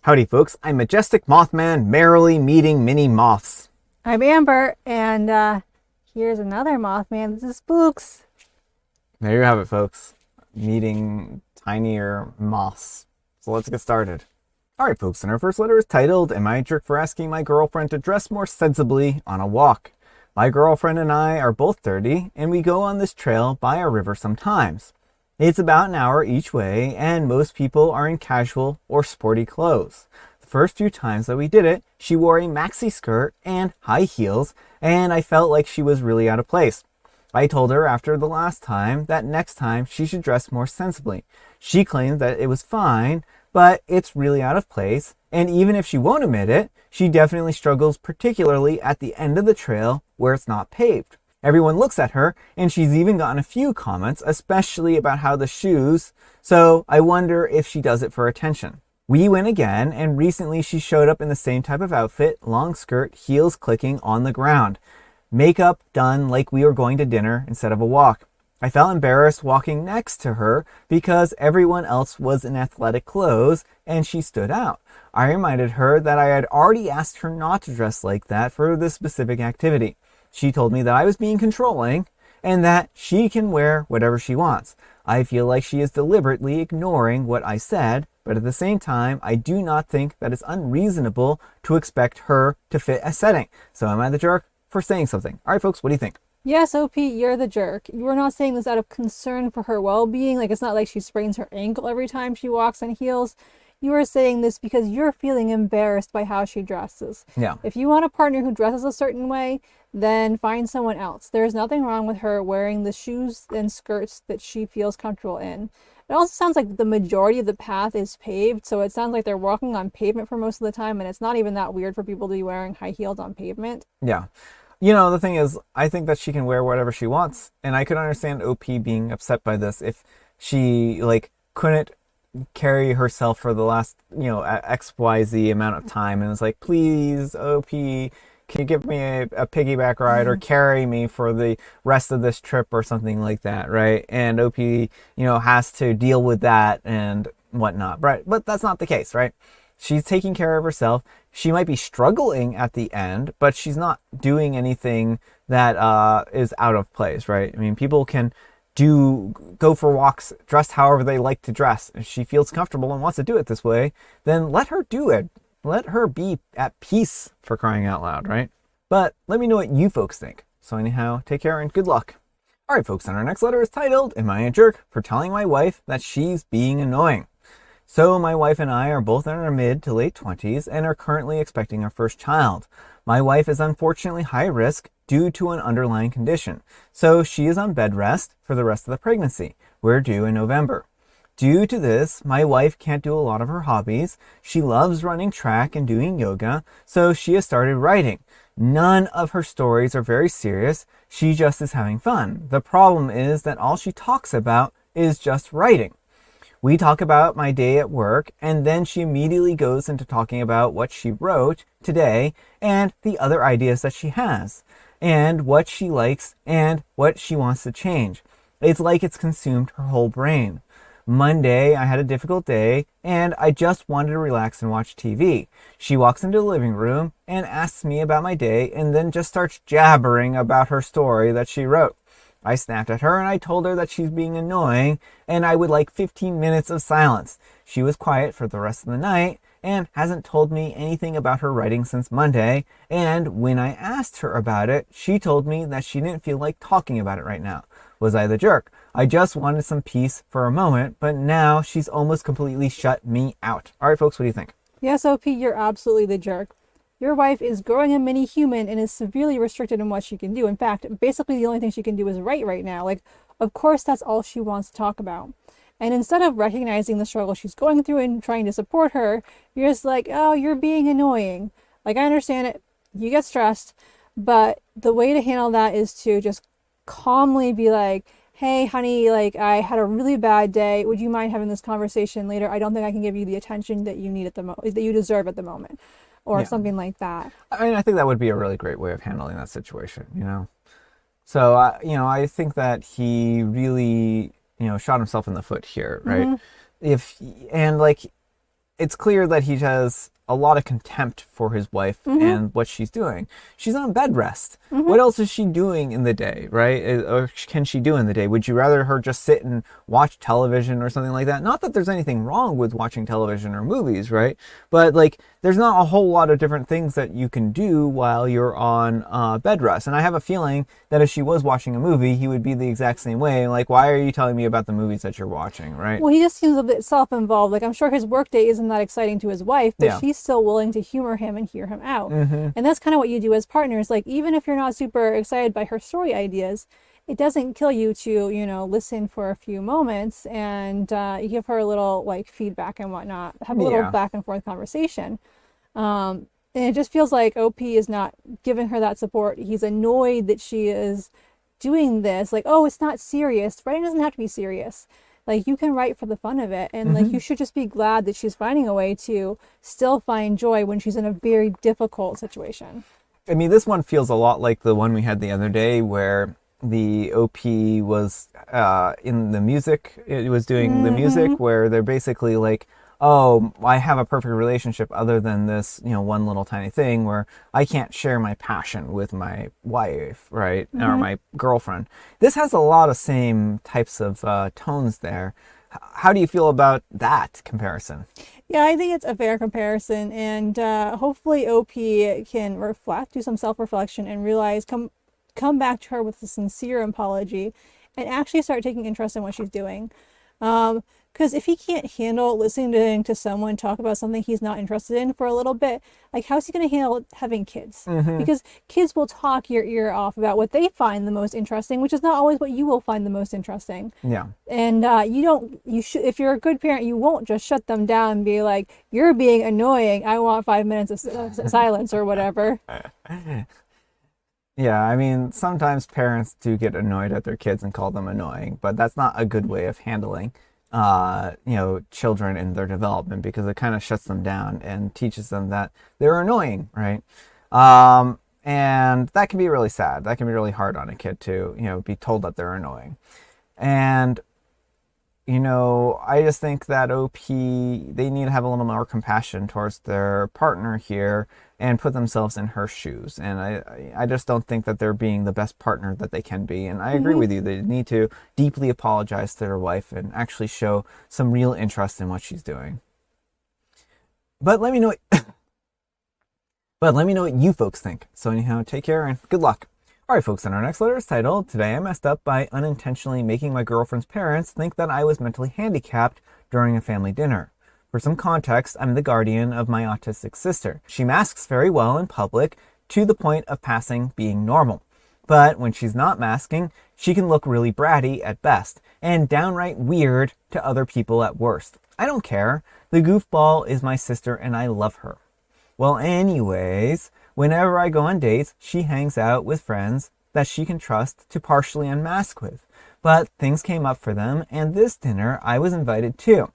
Howdy folks, I'm Majestic Mothman, merrily meeting mini moths. I'm Amber, and here's another Mothman. This is Spooks. There you have it folks, meeting tinier moths. So let's get started. Alright folks, and our first letter is titled, Am I a Jerk for Asking My Girlfriend to Dress More Sensibly on a Walk? My girlfriend and I are both 30, and we go on this trail by a river sometimes. It's about an hour each way, and most people are in casual or sporty clothes. The first few times that we did it, she wore a maxi skirt and high heels, and I felt like she was really out of place. I told her after the last time that next time she should dress more sensibly. She claimed that it was fine, but it's really out of place, and even if she won't admit it, she definitely struggles, particularly at the end of the trail where it's not paved. Everyone looks at her, and she's even gotten a few comments, especially about how the shoes, so I wonder if she does it for attention. We went again, and recently she showed up in the same type of outfit, long skirt, heels clicking on the ground. Makeup done like we were going to dinner instead of a walk. I felt embarrassed walking next to her because everyone else was in athletic clothes, and she stood out. I reminded her that I had already asked her not to dress like that for this specific activity. She told me that I was being controlling and that she can wear whatever she wants. I feel like she is deliberately ignoring what I said, but at the same time, I do not think that it's unreasonable to expect her to fit a setting. So am I the jerk for saying something? All right, folks, what do you think? Yes, OP, you're the jerk. You are not saying this out of concern for her well-being. Like, it's not like she sprains her ankle every time she walks on heels. You are saying this because you're feeling embarrassed by how she dresses. Yeah. If you want a partner who dresses a certain way, then find someone else. There's nothing wrong with her wearing the shoes and skirts that she feels comfortable in. It also sounds like the majority of the path is paved, so it sounds like they're walking on pavement for most of the time, and it's not even that weird for people to be wearing high heels on pavement. Yeah. You know, the thing is, I think that she can wear whatever she wants, and I could understand OP being upset by this if she, couldn't carry herself for the last, XYZ amount of time, and it's like, please, OP, can you give me a piggyback ride or carry me for the rest of this trip or something like that, right? And OP, has to deal with that and whatnot, right? But that's not the case, right? She's taking care of herself. She might be struggling at the end, but she's not doing anything that is out of place, right? I mean, people can go for walks dressed however they like to dress. If she feels comfortable and wants to do it this way, then let her do it. Let her be at peace, for crying out loud, right? But let me know what you folks think. So anyhow, take care and good luck. All right, folks, and our next letter is titled, Am I a Jerk for Telling My Wife That She's Being Annoying? So my wife and I are both in our mid to late 20s and are currently expecting our first child. My wife is unfortunately high risk due to an underlying condition, so she is on bed rest for the rest of the pregnancy. We're due in November. Due to this, my wife can't do a lot of her hobbies. She loves running track and doing yoga, so she has started writing. None of her stories are very serious. She just is having fun. The problem is that all she talks about is just writing. We talk about my day at work, and then she immediately goes into talking about what she wrote today and the other ideas that she has, and what she likes and what she wants to change. It's like it's consumed her whole brain. Monday, I had a difficult day, and I just wanted to relax and watch TV. She walks into the living room and asks me about my day, and then just starts jabbering about her story that she wrote. I snapped at her and I told her that she's being annoying and I would like 15 minutes of silence. She was quiet for the rest of the night and hasn't told me anything about her writing since Monday, and when I asked her about it, she told me that she didn't feel like talking about it right now. Was I the jerk? I just wanted some peace for a moment, but now she's almost completely shut me out. All right, folks, what do you think? Yes, OP, you're absolutely the jerk. Your wife is growing a mini human and is severely restricted in what she can do. In fact, basically the only thing she can do is write right now. Of course, that's all she wants to talk about. And instead of recognizing the struggle she's going through and trying to support her, you're just like, oh, you're being annoying. I understand it. You get stressed. But the way to handle that is to just calmly be like, hey, honey, I had a really bad day. Would you mind having this conversation later? I don't think I can give you the attention that you need that you deserve at the moment. Or something like that. I mean, I think that would be a really great way of handling that situation, So, I think that he really, shot himself in the foot here, right? Mm-hmm. And it's clear that he has a lot of contempt for his wife and what she's doing. She's on bed rest. What else is she doing in the day, right? Or can she do in the day? Would you rather her just sit and watch television or something like that? Not that there's anything wrong with watching television or movies, right? But like, there's not a whole lot of different things that you can do while you're on bed rest. And I have a feeling that if she was watching a movie, he would be the exact same way. Like, why are you telling me about the movies that you're watching, right? Well, he just seems a bit self-involved. Like, I'm sure his workday isn't that exciting to his wife, but Yeah. she's still willing to humor him and hear him out. And that's kind of what you do as partners. Like, even if you're not super excited by her story ideas, it doesn't kill you to, listen for a few moments and give her a little, like, feedback and whatnot. Have a little Yeah. back and forth conversation. And it just feels like OP is not giving her that support. He's annoyed that she is doing this. Like, oh, it's not serious. Writing doesn't have to be serious. Like, you can write for the fun of it. And like, you should just be glad that she's finding a way to still find joy when she's in a very difficult situation. I mean, this one feels a lot like the one we had the other day where the OP was in the music. It was doing the music where they're basically like, oh, I have a perfect relationship other than this, one little tiny thing where I can't share my passion with my wife, right? Or my girlfriend. This has a lot of same types of tones there. How do you feel about that comparison? Yeah, I think it's a fair comparison. And hopefully OP can reflect, do some self-reflection and realize, come back to her with a sincere apology and actually start taking interest in what she's doing. Because if he can't handle listening to someone talk about something he's not interested in for a little bit, like, how's he going to handle having kids? Because kids will talk your ear off about what they find the most interesting, which is not always what you will find the most interesting. Yeah. And you should, if you're a good parent, you won't just shut them down and be like, you're being annoying. I want 5 minutes of silence or whatever. Yeah, I mean, sometimes parents do get annoyed at their kids and call them annoying, but that's not a good way of handling children in their development, because it kind of shuts them down and teaches them that they're annoying, right? And that can be really sad. That can be really hard on a kid to, be told that they're annoying. And, I just think that they need to have a little more compassion towards their partner here and put themselves in her shoes. And I just don't think that they're being the best partner that they can be. And I agree with you. They need to deeply apologize to their wife and actually show some real interest in what she's doing. But let me know what you folks think. So anyhow, take care and good luck. All right, folks, and our next letter is titled, Today I Messed Up by Unintentionally Making My Girlfriend's Parents Think That I Was Mentally Handicapped During a Family Dinner. For some context, I'm the guardian of my autistic sister. She masks very well in public to the point of passing being normal. But when she's not masking, she can look really bratty at best and downright weird to other people at worst. I don't care. The goofball is my sister and I love her. Well, anyways, whenever I go on dates, she hangs out with friends that she can trust to partially unmask with. But things came up for them, and this dinner I was invited to,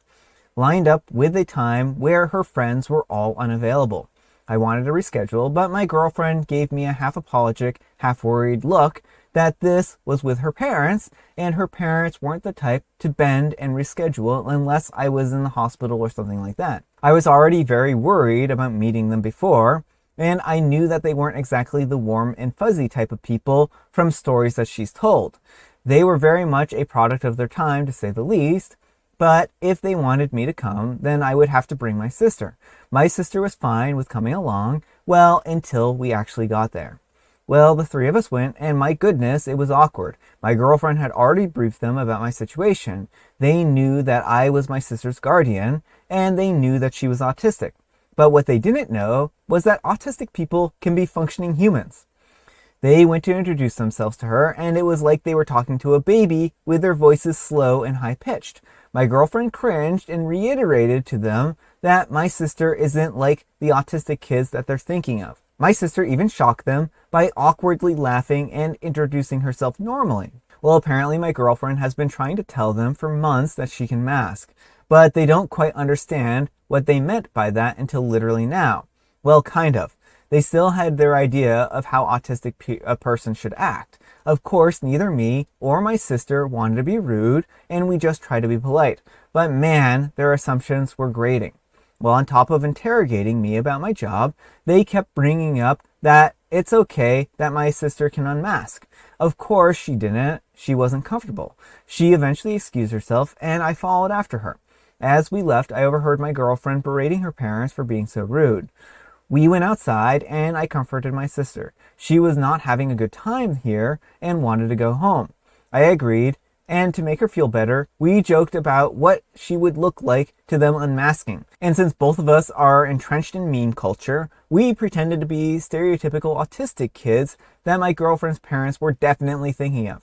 lined up with a time where her friends were all unavailable. I wanted to reschedule, but my girlfriend gave me a half apologetic, half worried look that this was with her parents, and her parents weren't the type to bend and reschedule unless I was in the hospital or something like that. I was already very worried about meeting them before, and I knew that they weren't exactly the warm and fuzzy type of people from stories that she's told. They were very much a product of their time, to say the least, but if they wanted me to come, then I would have to bring my sister. My sister was fine with coming along, well, until we actually got there. Well, the three of us went, and my goodness, it was awkward. My girlfriend had already briefed them about my situation. They knew that I was my sister's guardian, and they knew that she was autistic. But what they didn't know was that autistic people can be functioning humans. They went to introduce themselves to her, and it was like they were talking to a baby with their voices slow and high-pitched. My girlfriend cringed and reiterated to them that my sister isn't like the autistic kids that they're thinking of. My sister even shocked them by awkwardly laughing and introducing herself normally. Well, apparently my girlfriend has been trying to tell them for months that she can mask, but they don't quite understand what they meant by that until literally now. Well, kind of. They still had their idea of how autistic a person should act. Of course, neither me or my sister wanted to be rude, and we just tried to be polite. But man, their assumptions were grating. Well, on top of interrogating me about my job, they kept bringing up that it's okay that my sister can unmask. Of course she didn't. She wasn't comfortable. She eventually excused herself, and I followed after her. As we left, I overheard my girlfriend berating her parents for being so rude. We went outside, and I comforted my sister. She was not having a good time here and wanted to go home. I agreed, and to make her feel better, we joked about what she would look like to them unmasking. And since both of us are entrenched in meme culture, we pretended to be stereotypical autistic kids that my girlfriend's parents were definitely thinking of.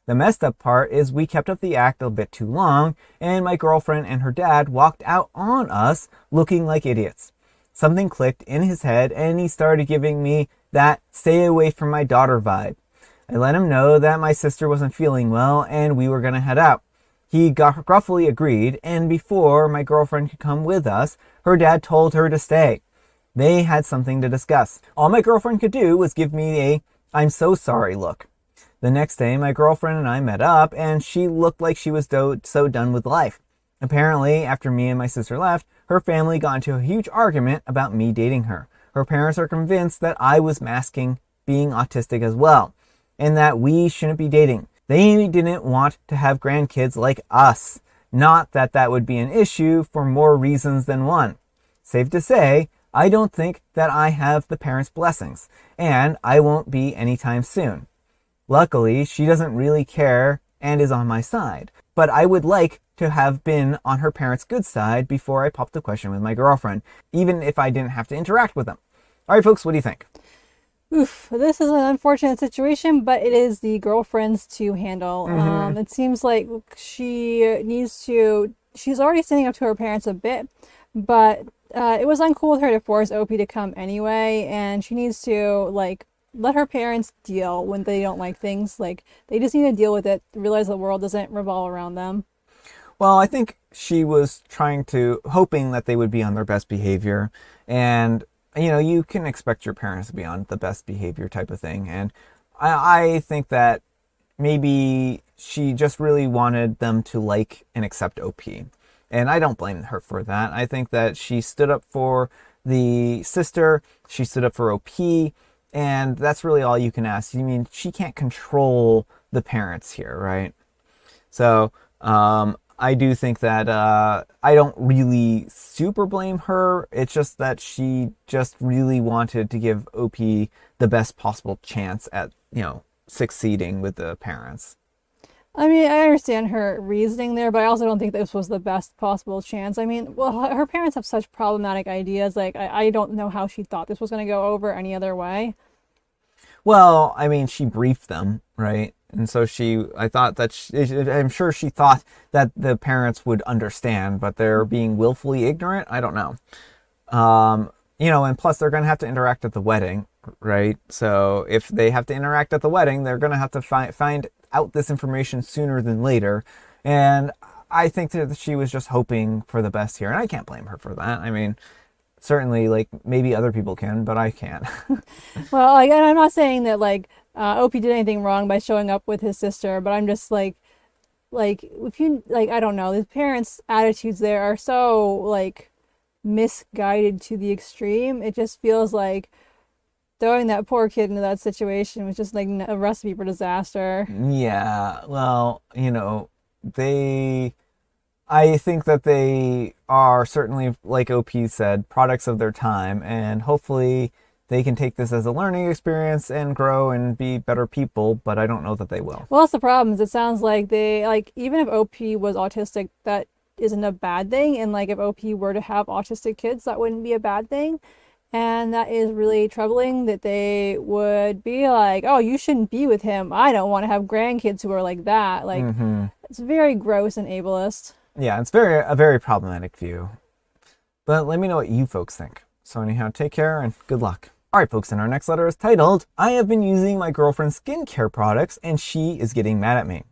The messed up part is we kept up the act a bit too long, and my girlfriend and her dad walked out on us looking like idiots. Something clicked in his head, and he started giving me that stay away from my daughter vibe. I let him know that my sister wasn't feeling well and we were going to head out. He gruffly agreed, and before my girlfriend could come with us, her dad told her to stay. They had something to discuss. All my girlfriend could do was give me a "I'm so sorry" look. The next day, my girlfriend and I met up, and she looked like she was so done with life. Apparently, after me and my sister left, her family got into a huge argument about me dating her. Her parents are convinced that I was masking being autistic as well, and that we shouldn't be dating. They didn't want to have grandkids like us. Not that that would be an issue for more reasons than one. Safe to say, I don't think that I have the parents' blessings, and I won't be anytime soon. Luckily, she doesn't really care and is on my side, but I would like to have been on her parents' good side before I popped the question with my girlfriend, even if I didn't have to interact with them. All right, folks, what do you think? Oof, this is an unfortunate situation, but it is the girlfriend's to handle. It seems like she's already standing up to her parents a bit, but it was uncool with her to force OP to come anyway, and she needs to, let her parents deal when they don't like things. They just need to deal with it, realize the world doesn't revolve around them. Well, I think she was hoping that they would be on their best behavior, and you can expect your parents to be on the best behavior type of thing. And I think that maybe she just really wanted them to like and accept OP. And I don't blame her for that. I think that she stood up for the sister. She stood up for OP. And that's really all you can ask. I mean, she can't control the parents here, right? So, I do think that I don't really super blame her. It's just that she just really wanted to give OP the best possible chance at, succeeding with the parents. I mean, I understand her reasoning there, but I also don't think this was the best possible chance. I mean, well, her parents have such problematic ideas. I don't know how she thought this was going to go over any other way. Well, I mean, she briefed them, right? And so I'm sure she thought that the parents would understand, but they're being willfully ignorant. I don't know. And plus they're going to have to interact at the wedding, right? So if they have to interact at the wedding, they're going to have to find out this information sooner than later. And I think that she was just hoping for the best here. And I can't blame her for that. I mean, certainly, maybe other people can, but I can't. Well, and I'm not saying that, OP did anything wrong by showing up with his sister, but I'm just if you, I don't know, the parents' attitudes there are so, misguided to the extreme. It just feels like throwing that poor kid into that situation was just, a recipe for disaster. Yeah, well, I think that they are certainly, like OP said, products of their time, and hopefully they can take this as a learning experience and grow and be better people, but I don't know that they will. Well, that's the problem. Is it sounds like even if OP was autistic, that isn't a bad thing, and if OP were to have autistic kids, that wouldn't be a bad thing. And that is really troubling that they would be like, oh, you shouldn't be with him. I don't want to have grandkids who are like that. It's very gross and ableist. Yeah, it's a very problematic view. But let me know what you folks think. So anyhow, take care and good luck. All right, folks, and our next letter is titled, I have been using my girlfriend's skincare products and she is getting mad at me.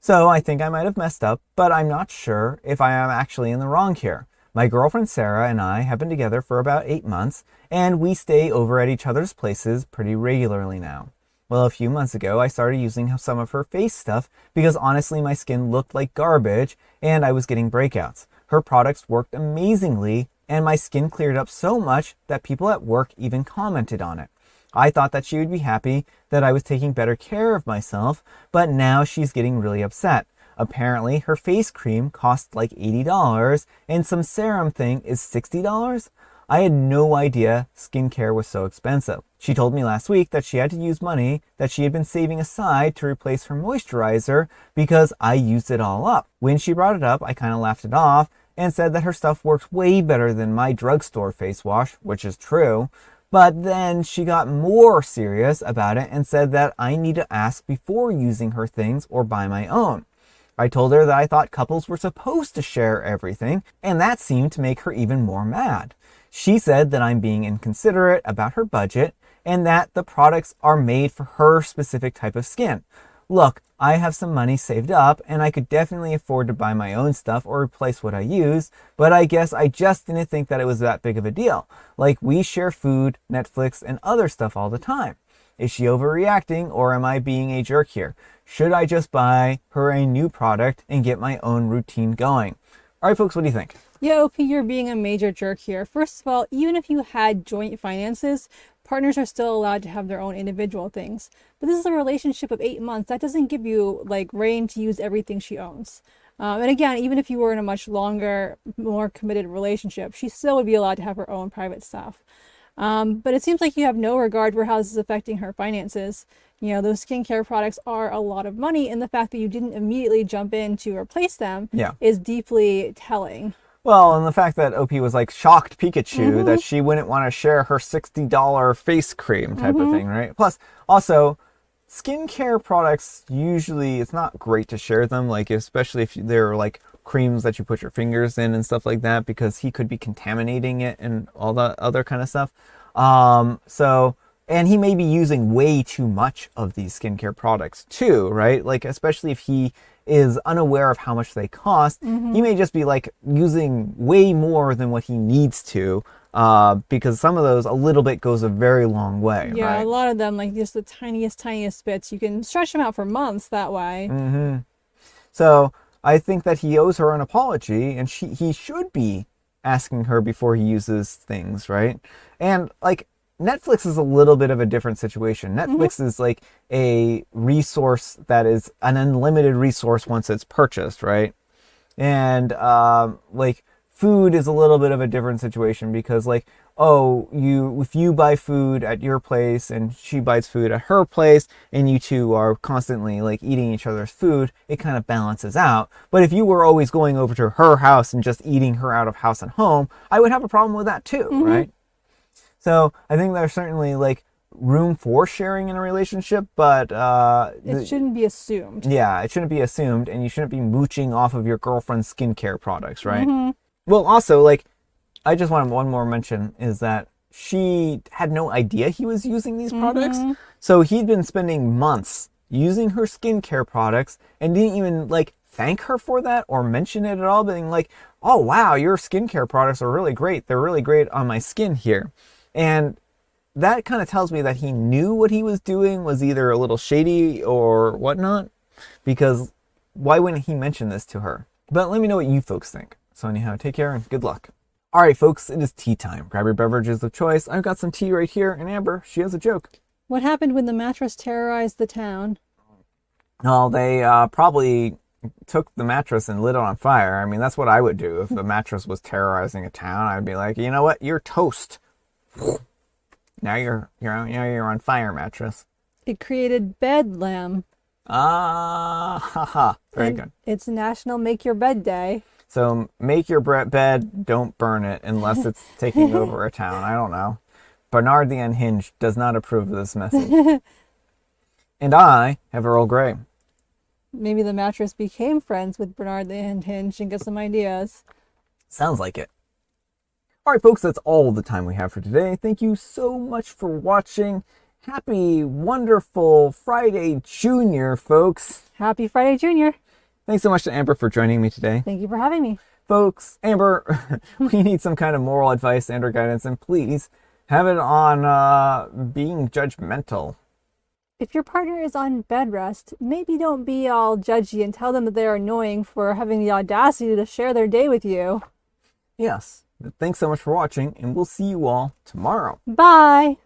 So I think I might have messed up, but I'm not sure if I am actually in the wrong here. My girlfriend Sarah and I have been together for about 8 months, and we stay over at each other's places pretty regularly now. Well, a few months ago, I started using some of her face stuff because honestly my skin looked like garbage and I was getting breakouts. Her products worked amazingly and my skin cleared up so much that people at work even commented on it. I thought that she would be happy that I was taking better care of myself, but now she's getting really upset. Apparently, her face cream costs like $80 and some serum thing is $60? I had no idea skincare was so expensive. She told me last week that she had to use money that she had been saving aside to replace her moisturizer because I used it all up. When she brought it up, I kind of laughed it off and said that her stuff works way better than my drugstore face wash, which is true. But then she got more serious about it and said that I need to ask before using her things or buy my own. I told her that I thought couples were supposed to share everything, and that seemed to make her even more mad. She said that I'm being inconsiderate about her budget and that the products are made for her specific type of skin. Look, I have some money saved up and I could definitely afford to buy my own stuff or replace what I use, but I guess I just didn't think that it was that big of a deal. Like, we share food, Netflix, and other stuff all the time. Is she overreacting or am I being a jerk here? Should I just buy her a new product and get my own routine going? All right, folks, what do you think? Yeah, OP, you're being a major jerk here. First of all, even if you had joint finances, partners are still allowed to have their own individual things. But this is a relationship of 8 months. That doesn't give you like reign to use everything she owns. And again, even if you were in a much longer, more committed relationship, she still would be allowed to have her own private stuff. But it seems like you have no regard for how this is affecting her finances. You know, those skincare products are a lot of money, and the fact that you didn't immediately jump in to replace them is deeply telling. Well, and the fact that OP was like shocked Pikachu that she wouldn't want to share her $60 face cream type of thing, right? Plus, also, skincare products, usually it's not great to share them, like especially if they're like creams that you put your fingers in and stuff like that, because he could be contaminating it and all that other kind of stuff. And he may be using way too much of these skincare products too, right? Like, especially if he is unaware of how much they cost, he may just be like using way more than what he needs to, because some of those, a little bit goes a very long way. Yeah, right? a lot of them, like just the tiniest bits, you can stretch them out for months that way. So I think that he owes her an apology, and he should be asking her before he uses things, right? And like, Netflix is a little bit of a different situation. Netflix is like a resource that is an unlimited resource once it's purchased, right? And like, food is a little bit of a different situation because, like, if you buy food at your place and she buys food at her place and you two are constantly like eating each other's food, it kind of balances out. But if you were always going over to her house and just eating her out of house and home, I would have a problem with that too, right? So I think there's certainly like room for sharing in a relationship, but it shouldn't be assumed. Yeah, it shouldn't be assumed, and you shouldn't be mooching off of your girlfriend's skincare products, right? Well, also, like, I just want one more mention is that she had no idea he was using these products. So he'd been spending months using her skincare products and didn't even like thank her for that or mention it at all, being like, oh wow, your skincare products are really great. They're really great on my skin here. And that kind of tells me that he knew what he was doing was either a little shady or whatnot, because why wouldn't he mention this to her? But let me know what you folks think. So anyhow, take care and good luck. All right, folks, it is tea time. Grab your beverages of choice. I've got some tea right here, and Amber, she has a joke. What happened when the mattress terrorized the town? Well, they probably took the mattress and lit it on fire. I mean, that's what I would do if the mattress was terrorizing a town. I'd be like, you know what? You're toast. Now you're on fire, mattress. It created bedlam. Haha. Very good. It's National Make Your Bed Day. So make your bed, don't burn it unless it's taking over a town. I don't know. Bernard the Unhinged does not approve of this message. And I have Earl Grey. Maybe the mattress became friends with Bernard the Unhinged and got some ideas. Sounds like it. All right, folks, that's all the time we have for today. Thank you so much for watching. Happy, wonderful Friday Junior, folks. Happy Friday, Junior. Thanks so much to Amber for joining me today. Thank you for having me. Folks, Amber, we need some kind of moral advice and or guidance, and please have it on being judgmental. If your partner is on bed rest, maybe don't be all judgy and tell them that they're annoying for having the audacity to share their day with you. Yes, Thanks so much for watching, and we'll see you all tomorrow. Bye.